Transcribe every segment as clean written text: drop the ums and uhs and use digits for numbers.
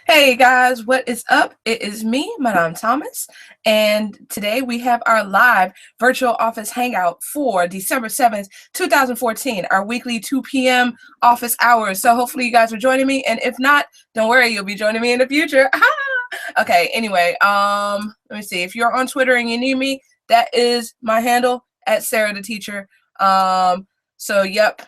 Hey guys, what is up? It is me, Madame Thomas, and today we have our live virtual office hangout for December 7th, 2014, our weekly 2 p.m. office hours. So hopefully you guys are joining me, and if not, don't worry, you'll be joining me in the future. Okay, anyway, let me see. If you're on Twitter and you need me, that is my handle at Sarah the Teacher. Yep.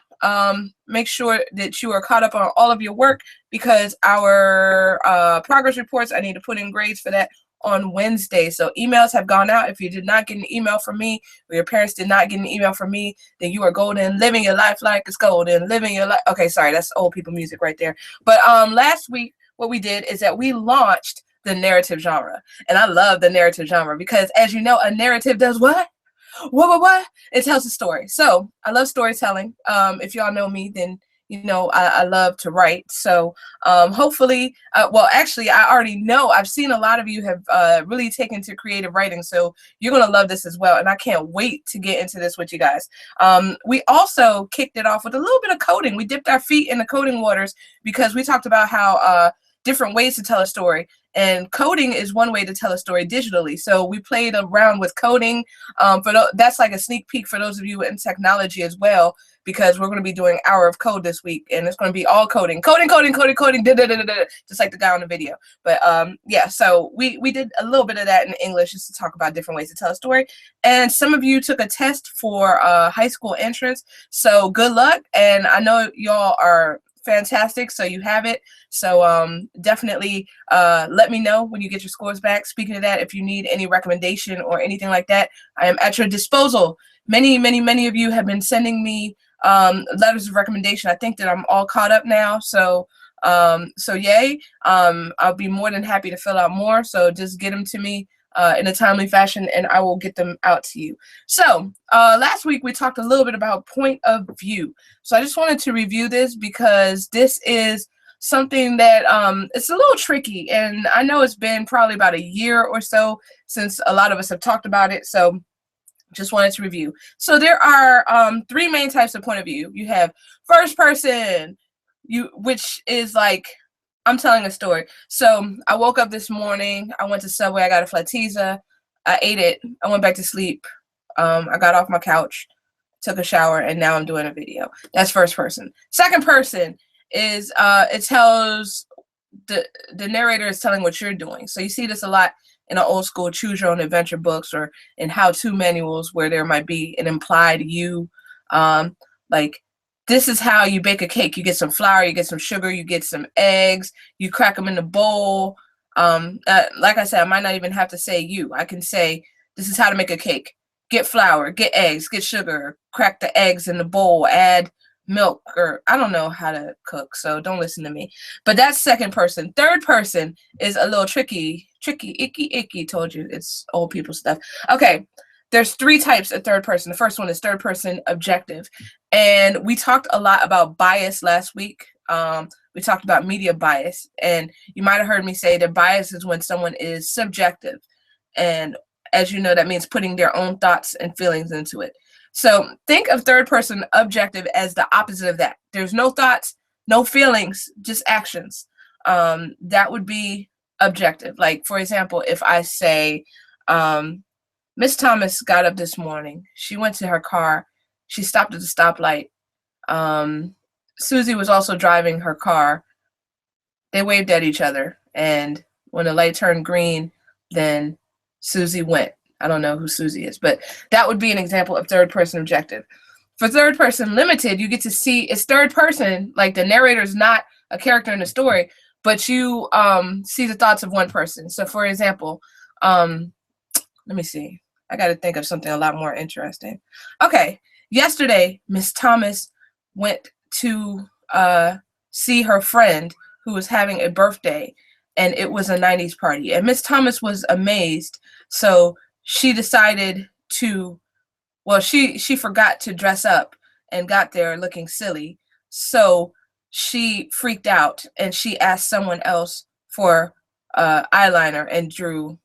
Make sure that you are caught up on all of your work because our progress reports, I need to put in grades for that on Wednesday. So emails have gone out. If you did not get an email from me, or your parents did not get an email from me, then you are golden, living your life like it's golden, living your life. Okay, sorry, that's old people music right there. But last week, what we did is that we launched the narrative genre. And I love the narrative genre because, as you know, a narrative does what? What? It tells a story. So I love storytelling. If y'all know me, then you know I love to write. So hopefully, actually, I already know. I've seen a lot of you have really taken to creative writing. So you're gonna love this as well. And I can't wait to get into this with you guys. We also kicked it off with a little bit of coding. We dipped our feet in the coding waters because we talked about how different ways to tell a story. And coding is one way to tell a story digitally. So we played around with coding. That's like a sneak peek for those of you in technology as well, because we're going to be doing Hour of Code this week, and it's going to be all coding, coding, da, da, da, da, da, just like the guy on the video. But yeah, so we did a little bit of that in English just to talk about different ways to tell a story. And some of you took a test for high school entrance, so good luck. And I know y'all are fantastic, so you have it. So definitely let me know when you get your scores back. Speaking of that, if you need any recommendation or anything like that, I am at your disposal. Many of you have been sending me letters of recommendation. I think that I'm all caught up now, so yay. I'll be more than happy to fill out more, so just get them to me in a timely fashion, and I will get them out to you. So last week we talked a little bit about point of view. So I just wanted to review this because this is something that it's a little tricky, and I know it's been probably about a year or so since a lot of us have talked about it. So just wanted to review. So there are three main types of point of view. You have first person, which is like I'm telling a story. So I woke up this morning. I went to Subway. I got a Flateza. I ate it. I went back to sleep. I got off my couch, took a shower, and now I'm doing a video. That's first person. Second person is it tells the narrator is telling what you're doing. So you see this a lot in an old school choose your own adventure books or in how-to manuals where there might be an implied you, like this is how you bake a cake. You get some flour, you get some sugar, you get some eggs, you crack them in the bowl. Like I said, I might not even have to say you. I can say this is how to make a cake. Get flour, get eggs, get sugar, crack the eggs in the bowl, add milk, or I don't know how to cook, so don't listen to me. But that's second person. Third person is a little tricky, icky. Told you it's old people stuff. Okay, there's three types of third person. The first one is third person objective, and we talked a lot about bias last week. We talked about media bias, and you might have heard me say that bias is when someone is subjective, and as you know, that means putting their own thoughts and feelings into it. So think of third person objective as the opposite of that. There's no thoughts, no feelings, just actions. That would be objective. Like, for example, if I say, Miss Thomas got up this morning. She went to her car. She stopped at the stoplight. Susie was also driving her car. They waved at each other. And when the light turned green, then Susie went. I don't know who Susie is, but that would be an example of third person objective. For third person limited, you get to see it's third person, like the narrator is not a character in the story, but you see the thoughts of one person. So for example, let me see. I got to think of something a lot more interesting. Okay, yesterday, Miss Thomas went to see her friend who was having a birthday, and it was a 90s party. And Miss Thomas was amazed, so she decided to, well, she forgot to dress up and got there looking silly. So she freaked out and she asked someone else for eyeliner and drew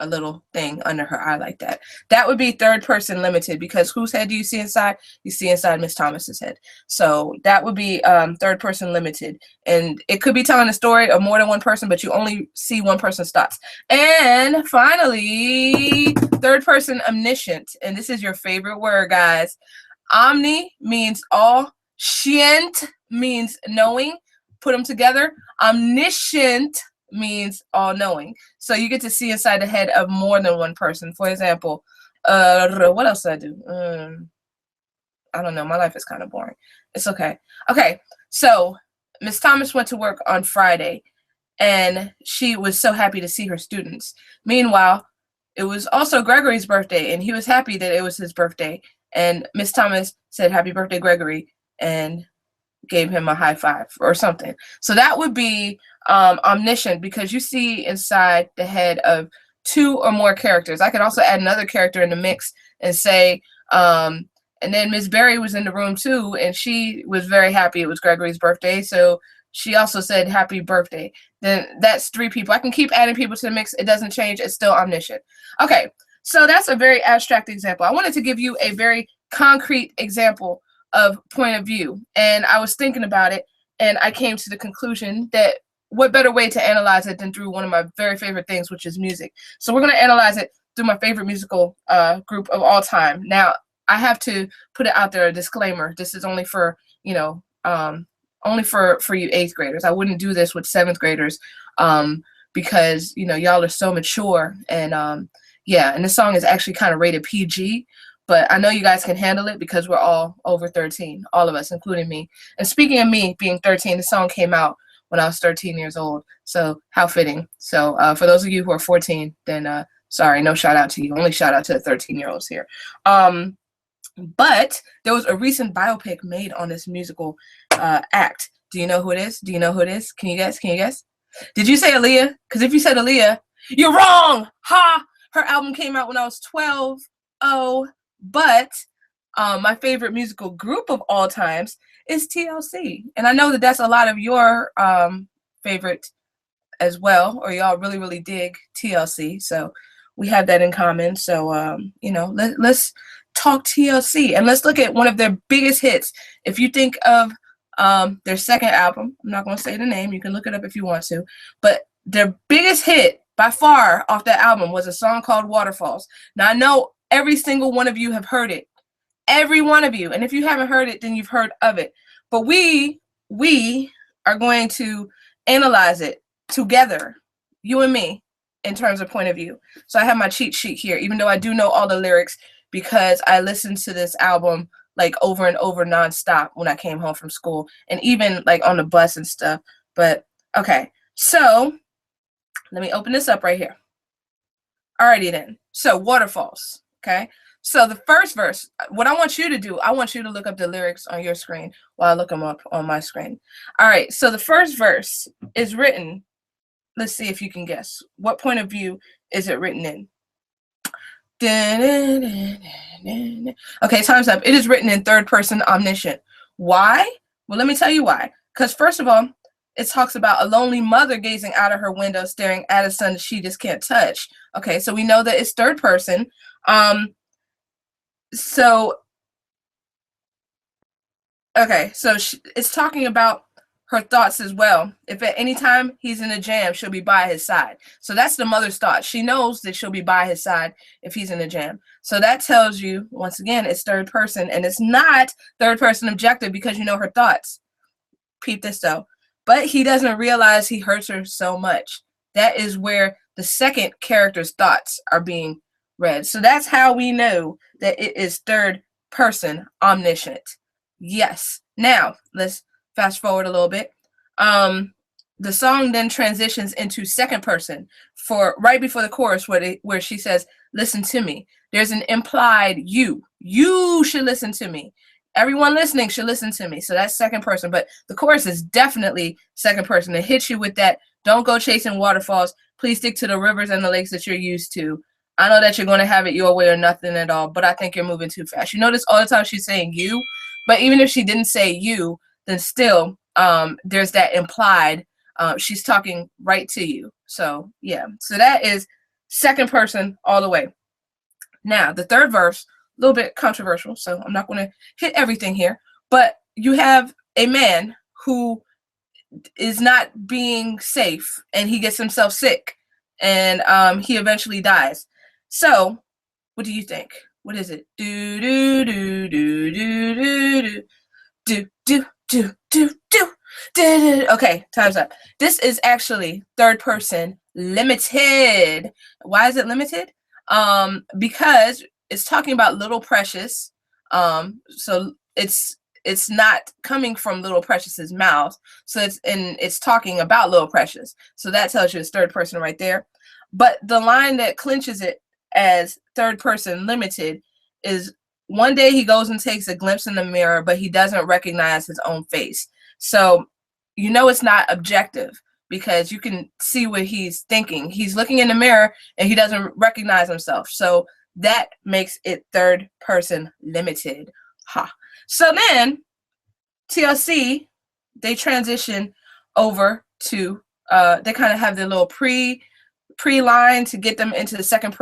a little thing under her eye like that. That would be third person limited, because whose head do you see inside? You see inside Miss Thomas's head. So that would be third person limited. And it could be telling a story of more than one person, but you only see one person's thoughts. And finally, third person omniscient. And this is your favorite word, guys. Omni means all. Scient means knowing. Put them together. Omniscient means all-knowing. So you get to see inside the head of more than one person. For example, what else did I do? I don't know. My life is kind of boring. It's okay. Okay, so Miss Thomas went to work on Friday, and she was so happy to see her students. Meanwhile, it was also Gregory's birthday, and he was happy that it was his birthday. And Miss Thomas said, "Happy birthday, Gregory," and gave him a high five or something. So that would be omniscient, because you see inside the head of two or more characters. I could also add another character in the mix and say, and then Miss Berry was in the room too, and she was very happy it was Gregory's birthday. So she also said happy birthday. Then that's three people. I can keep adding people to the mix. It doesn't change. It's still omniscient. Okay, so that's a very abstract example. I wanted to give you a very concrete example of point of view. And I was thinking about it, and I came to the conclusion that what better way to analyze it than through one of my very favorite things, which is music. So we're going to analyze it through my favorite musical group of all time. Now, I have to put it out there, a disclaimer. This is only for, only for you 8th graders. I wouldn't do this with 7th graders because, y'all are so mature. And yeah, and this song is actually kind of rated PG. But I know you guys can handle it because we're all over 13, all of us, including me. And speaking of me being 13, the song came out when I was 13 years old. So how fitting. So for those of you who are 14, then sorry, no shout out to you. Only shout out to the 13-year-olds here. But there was a recent biopic made on this musical act. Do you know who it is? Do you know who it is? Can you guess? Can you guess? Did you say Aaliyah? Because if you said Aaliyah, you're wrong. Ha! Her album came out when I was 12. Oh. But my favorite musical group of all times is TLC. And I know that that's a lot of your favorite as well, or y'all really, really dig TLC. So we have that in common. So, let's talk TLC. And let's look at one of their biggest hits. If you think of their second album, I'm not going to say the name. You can look it up if you want to. But their biggest hit by far off that album was a song called Waterfalls. Now, I know every single one of you have heard it. Every one of you. And if you haven't heard it, then you've heard of it. But we are going to analyze it together, you and me, in terms of point of view. So I have my cheat sheet here, even though I do know all the lyrics because I listened to this album like over and over nonstop when I came home from school and even like on the bus and stuff. But okay, so let me open this up right here. Alrighty then. So Waterfalls. Okay, so the first verse, what I want you to do, I want you to look up the lyrics on your screen while I look them up on my screen. All right, so the first verse is written, let's see if you can guess. What point of view is it written in? Okay, time's up. It is written in third person omniscient. Why? Well, let me tell you why. Because first of all, it talks about a lonely mother gazing out of her window, staring at a son that she just can't touch. Okay, so we know that it's third person. So it's talking about her thoughts as well. If at any time he's in a jam, she'll be by his side. So that's the mother's thought. She knows that she'll be by his side if he's in a jam. So that tells you, once again, it's third person, and it's not third person objective because you know her thoughts. Peep this though. But he doesn't realize he hurts her so much. That is where the second character's thoughts are being read. So that's how we know that it is third person omniscient. Yes. Now, let's fast forward a little bit. The song then transitions into second person for right before the chorus where she says, listen to me. There's an implied you. You should listen to me. Everyone listening should listen to me. So that's second person. But the chorus is definitely second person. It hits you with that, don't go chasing waterfalls. Please stick to the rivers and the lakes that you're used to. I know that you're going to have it your way or nothing at all, but I think you're moving too fast. You notice all the time she's saying you, but even if she didn't say you, then still there's that implied, she's talking right to you. So, yeah. So that is second person all the way. Now, the third verse, a little bit controversial, so I'm not going to hit everything here, but you have a man who is not being safe, and he gets himself sick, and he eventually dies. So, what do you think? What is it? Do do do do do do do do do do do do do. Okay, time's up. This is actually third person limited. Why is it limited? Because it's talking about Little Precious. So it's not coming from Little Precious's mouth. So it's talking about Little Precious. So that tells you it's third person right there. But the line that clinches it as third person limited is, one day he goes and takes a glimpse in the mirror, but he doesn't recognize his own face. So you know it's not objective, because you can see what he's thinking. He's looking in the mirror and he doesn't recognize himself. So that makes it third person limited. Ha. So then TLC, they transition over to they kind of have their little pre-line to get them into the second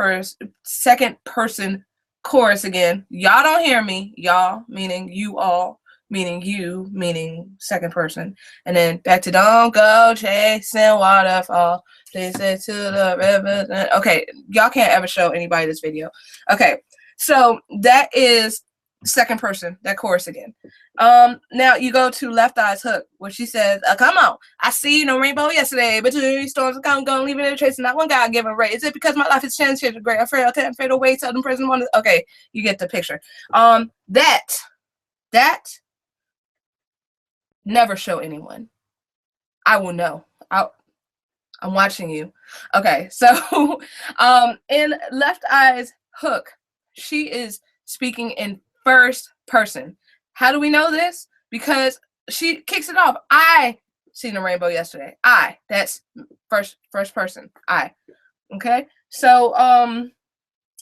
person chorus again. Y'all don't hear me. Y'all meaning you all, meaning you, meaning second person. And then back to don't go chasing waterfall. They say to the river. Okay, y'all can't ever show anybody this video. Okay, so that is second person, that chorus again. Now you go to Left Eye's hook, where she says, come on, I see no rainbow yesterday, but two storms are gone, leaving in a trace, not one God given ray. Is it because my life has changed here to great? Afraid I'll can't fade away, tell them present one. Okay, you get the picture. That never show anyone. I will know. I'm watching you. Okay, so in Left Eye's hook, she is speaking in first person. How do we know this? Because she kicks it off. I seen a rainbow yesterday. That's first person. Okay, so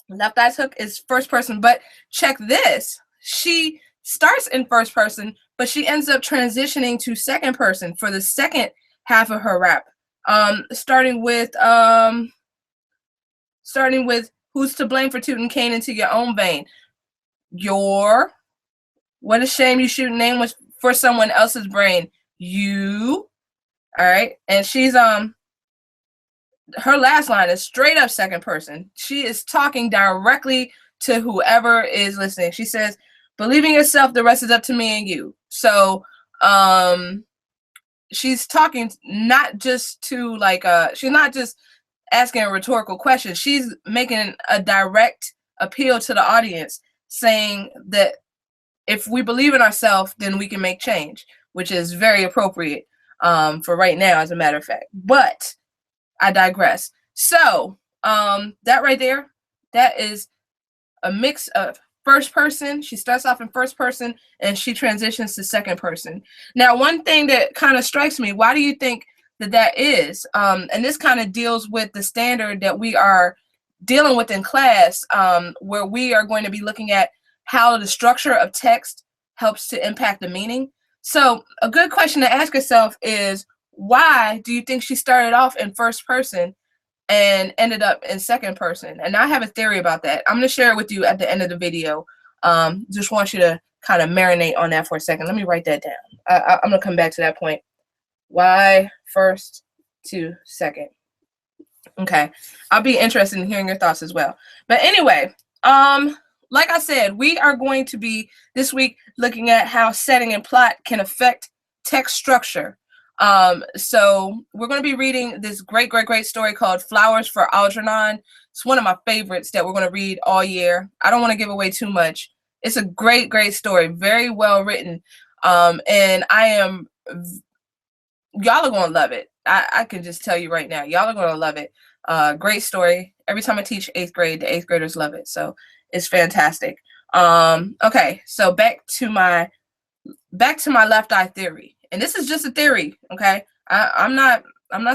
Left Eye's hook is first person, but check this. She starts in first person, but she ends up transitioning to second person for the second half of her rap. Starting with who's to blame for tooting cane into your own vein? What a shame you shoot name was for someone else's brain. You. All right. And she's her last line is straight up second person. She is talking directly to whoever is listening. She says, believe in yourself, the rest is up to me and you. So she's talking not just to she's not just asking a rhetorical question. She's making a direct appeal to the audience, saying that if we believe in ourselves, then we can make change, which is very appropriate for right now, as a matter of fact. But I digress. So that right there, that is a mix of first person. She starts off in first person and she transitions to second person. Now, one thing that kind of strikes me, why do you think that is? And this kind of deals with the standard that we are dealing with in class, where we are going to be looking at how the structure of text helps to impact the meaning. So a good question to ask yourself is, why do you think she started off in first person and ended up in second person? And I have a theory about that. I'm going to share it with you at the end of the video. Just want you to kind of marinate on that for a second. Let me write that down. I'm going to come back to that point. Why first to second? Okay. I'll be interested in hearing your thoughts as well. But anyway, like I said, we are going to be this week looking at how setting and plot can affect text structure. So we're going to be reading this great story called Flowers for Algernon. It's one of my favorites that we're going to read all year. I don't want to give away too much. It's a great story, very well written. And y'all are going to love it. I can just tell you right now, y'all are going to love it. Great story. Every time I teach 8th grade, the 8th graders love it. So it's fantastic. Okay, so back to my left eye theory. And this is just a theory, okay? I'm not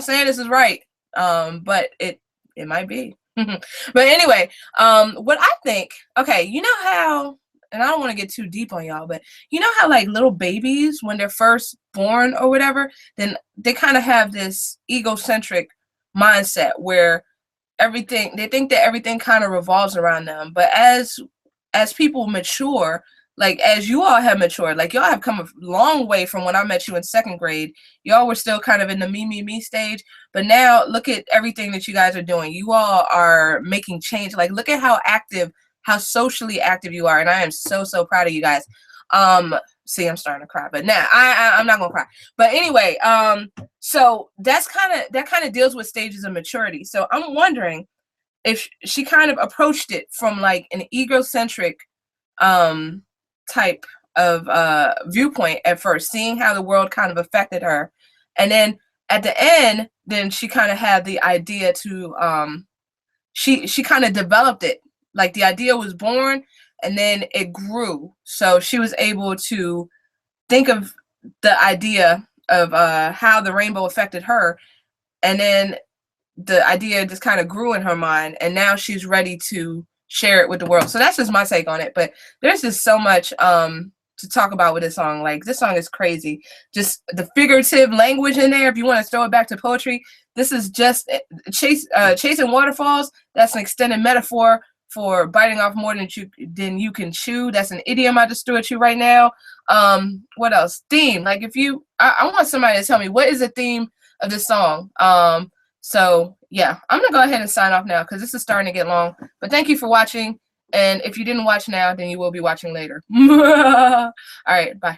saying this is right, but it might be. But anyway, what I think, okay, you know how, and I don't want to get too deep on y'all, but you know how like little babies, when they're first born or whatever, then they kind of have this egocentric mindset where everything, they think that everything kind of revolves around them. But as people mature, like as you all have matured, like y'all have come a long way from when I met you in second grade. Y'all were still kind of in the me stage, but now look at everything that you guys are doing. You all are making change. Like look at how active, how socially active you are, and I am so proud of you guys. See, I'm starting to cry, but nah, I'm not gonna cry. But anyway, so that kind of deals with stages of maturity. So I'm wondering if she kind of approached it from like an egocentric type of viewpoint at first, seeing how the world kind of affected her, and then at the end, then she kind of had the idea to she kind of developed it. Like the idea was born, and then it grew. So she was able to think of the idea of how the rainbow affected her, and then the idea just kind of grew in her mind, and now she's ready to share it with the world. So that's just my take on it. But there's just so much to talk about with this song. Like this song is crazy. Just the figurative language in there. If you want to throw it back to poetry, this is just chasing waterfalls. That's an extended metaphor for biting off more than you can chew. That's an idiom I just threw at you right now. What else? Theme. Like if you, I want somebody to tell me what is the theme of this song. So yeah, I'm gonna go ahead and sign off now because this is starting to get long. But thank you for watching. And if you didn't watch now, then you will be watching later. All right, bye.